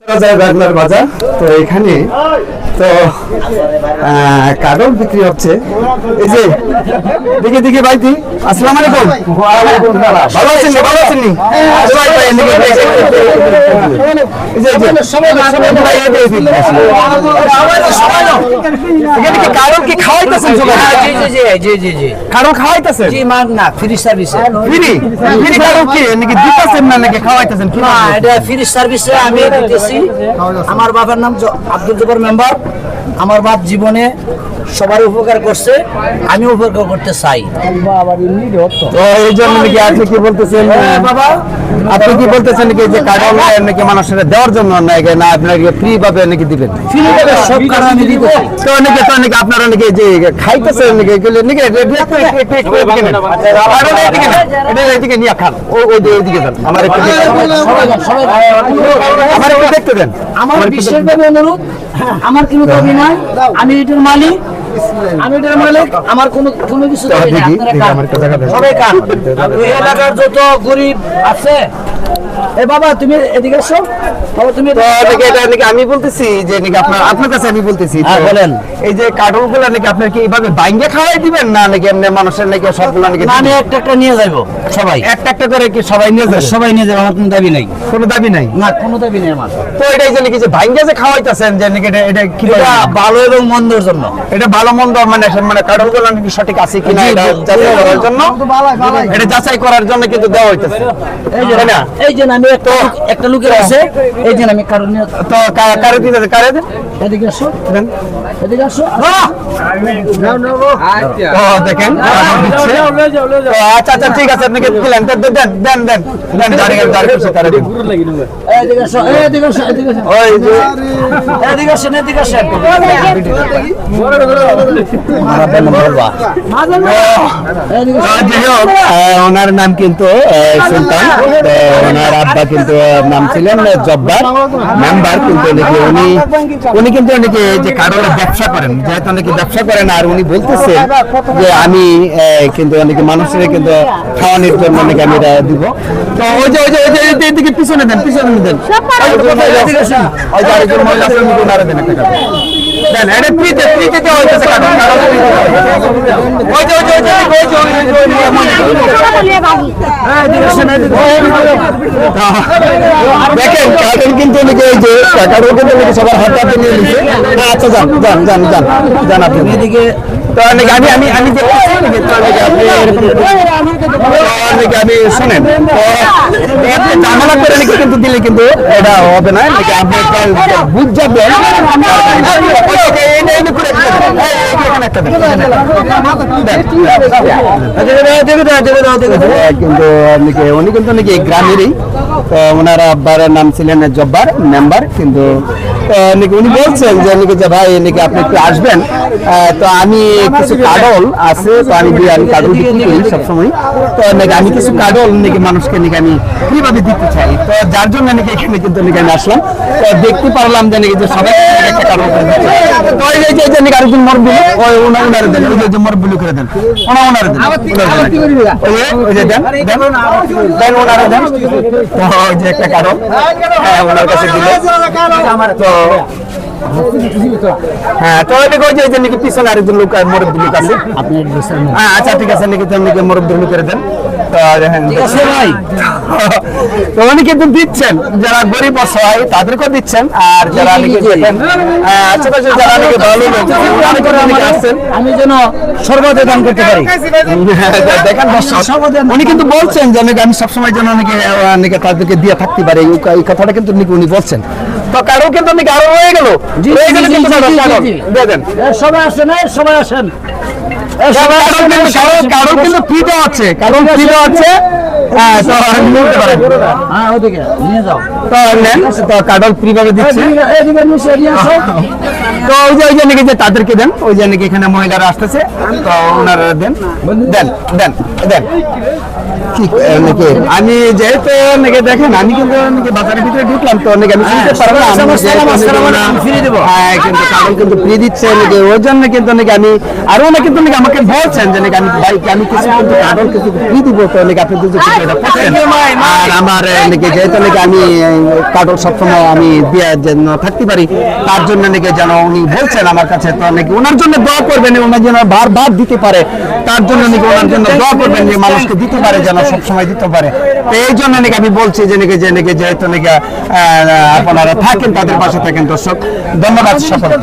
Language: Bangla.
বাজার তো এখানে তো কাডল বিক্রি হচ্ছে। এই যে দেখে দেখে ভাইটি আসসালামু আলাইকুম। ভালো আছেন? ভালো আছেন নি? কাডল কি খাওয়াইতেছেন? কাডল খাওয়াইতেছেন? জি মান না ফ্রি সার্ভিসে। ফ্রি ফ্রি কাডল কি নাকি দিতেছেন না নাকি খাওয়াইতেছেন? না এটা ফ্রি সার্ভিসে আমি দিতেছি। আমার বাবার নাম আব্দুল জব্বার মেম্বার। আমার বাপ জীবনে সবার উপকার করছে, আমি উপকার করতে চাই। তো এই জন্য নাকি আপনি কি বলতেছেন বাবা? আপনি কি বলতেছেন নাকি যে কাডল নাকি মানুষের দেওয়ার জন্য নাকি না আপনাকে ফ্রি ভাবে নাকি দিবেন? ফ্রি ভাবে সব কারণ আমি দিব। তো নাকি আপনারা নাকি যে খাইতেছেন নাকি এগুলো নাকি এদিকে নিয়ে খান, ওইদিকে যান। আমার একটু দেখতে দেন। আমার বিশেষভাবে অনুরোধ, আমার কোনো দাবি নাই, আমি এটার মালিক, আমার কোনো কিছু দাবি নাই। সবাই খান। এই এলাকার যত গরিব আছে, বাবা তুমি এদিকে এসো। বাবা তুমি আমি বলতেছি যে নাকি আপনার কাছে আমি বলতেছি বলেন, এই যে কাডল গুলা নাকি আপনার কি এইভাবে বাইঙ্গে খাওয়াই দিবেন না নাকি এমনি মানুষের নাকি সবগুলা নাকি আমি একটা একটা নিয়ে যাবো? সবাই একটা করে কি সবাই নিয়ে যাবে? সবাই নিয়ে যাবে, আমার কোনো দাবি নাই। কোনো দাবি নাই? না কোনো দাবি নেই আমার। তো এটাই যে নাকি যে বাইঙ্গে যে খাওয়াইতেছেন যে নাকি এটা কি ভালো এবং মন্দর জন্য? এটা ভালো মন্দ মানে কাডল গুলা নাকি সঠিক আছে কিনা এটা যাচাই করার জন্য, এটা যাচাই করার জন্য কিন্তু দেওয়া হইতেছে। এই যে আমি একটা লোকের আছে, এই যে আমি কারণ তো কারে দিতে কারে দেন? এদিকে আসো, এদিকে আসো। তো দেখেন আচ্ছা ঠিক আছে, আপনি দিলেন দেন দাঁড়িয়ে করছে কারে দেন। এদিকে আসো, এদিকে আসো, এদিকে আসো, ওই যে এদিকে আসেন, এদিকে আসেন। ওনার নাম কিন্তু সুলতান, ওনার আব্বা কিন্তু নাম ছিলেন জব্বার মেম্বার, কিন্তু উনি কিন্তু অনেকে যে কাডলের ব্যবসা করেন, যেহেতু অনেকে ব্যবসা করেন, আর উনি বলতেছেন যে আমি কিন্তু অনেকে মানুষের কিন্তু খাওয়ানোর জন্য অনেকে আমি এটা দিব। তো ওই যে এদিকে পিছনে দেন আরেকজন মহিলা আছে, ওনারা দেন একটা কাডল দেন। এটা ফ্রিতে দেওয়া হইতেছে কাডল। দেখেন কাডল কিন্তু সবার হাতে নিয়ে নিচ্ছে। আচ্ছা যান আপনি এদিকে। তো আমি আমি শোনেন, ঝামেলা করে নাকি কিন্তু দিলে কিন্তু এটা হবে না নাকি, আপনি বুঝ যাবেন কিন্তু উনি কিন্তু নাকি গ্রামেরই, তো ওনার আব্বার নাম ছিলেন জব্বার মেম্বার, কিন্তু উনি বলছেন যে ভাই নাকি আপনি একটু আসবেন, তো আমি কিছু কাডল আছে, তো আমি কাডল বিক্রি করি সবসময়, তো আমি কিছু কাডল নাকি মানুষকে নাকি আমি কিভাবে দিতে চাই, তো যার জন্য নাকি এখানে কিন্তু নাকি আমি আসলাম। তো দেখতে পারলাম যে নাকি যে সবাই একটা কাডল করে দিচ্ছে। তো এই যে নাকি আরেকজন মরবিলু, ওনারে দেন, ওই যে মরবিলু করে দেন, ওনারে দেন, ওই যে দেন ওনারে দেন। তো যে একটা কাডল ওনার কাছে দিল। তো হ্যাঁ, তো নাকি পিছনে আরেকজন লোক মুরব্বী লোক আছে। আচ্ছা ঠিক আছে, নাকি মুরব্বী লোক করে দেন। তো উনি কিন্তু দিচ্ছেন, যারা গরিব অসহায় তাদেরকেও দিচ্ছেন, আর যারা আশেপাশে যারা নাকি ভালো লোক আসছেন, আমি যেন সর্বদা দান করতে পারি। দেখেন উনি কিন্তু বলছেন যে আমি সবসময় যেন অনেকে তাদেরকে দিয়ে থাকতে পারি, এই কথাটা কিন্তু উনি বলছেন। তো কারো কিন্তু নাকি আরো রয়ে গেল, সবাই আসেন, সবাই আসেন। কারো কিন্তু ফ্রি দেওয়া হচ্ছে, কারণ ফ্রি দেওয়া হচ্ছে। কাডল ফ্রি ভাবে দিচ্ছে। তো ওই যে নাকি যে তাদেরকে দেন, ওই যে নাকি এখানে মহিলারা আসতেছে, তো ওনারা দেন। আমি যেহেতু নাকি দেখেন আমি কিন্তু নাকি বাজারের ভিতরে ঢুকলাম, তো নাকি আমি চিনতে পারলাম কিন্তু কাডল কিন্তু ফ্রি দিচ্ছে নাকি, ওই জন্য কিন্তু নাকি আমি আরো নাকি কিন্তু নাকি আমাকে বলছেন যে নাকি আমি ভাই আমি কিছু কিন্তু কাডল কিছু ফ্রি দিব, তো নাকি আপনি এটা করতেন। আর আমার নাকি যেহেতু নাকি আমি কার্টুন সবসময় আমি দিয়ে যেন থাকতে পারি, তার জন্য নাকি যেন উনি বলছেন আমার কাছে, তো নাকি ওনার জন্য দোয়া করবেন, ওনার যেন বারবার দিতে পারে, তার জন্য নাকি ওনার জন্য দোয়া করবেন যে মানুষকে দিতে পারে, যেন সবসময় দিতে পারে। তো এই জন্য নাকি আমি বলছি যে নাকি যেহেতু নাকি আপনারা থাকেন, তাদের পাশে থাকেন। দর্শক, ধন্যবাদ সকলকে।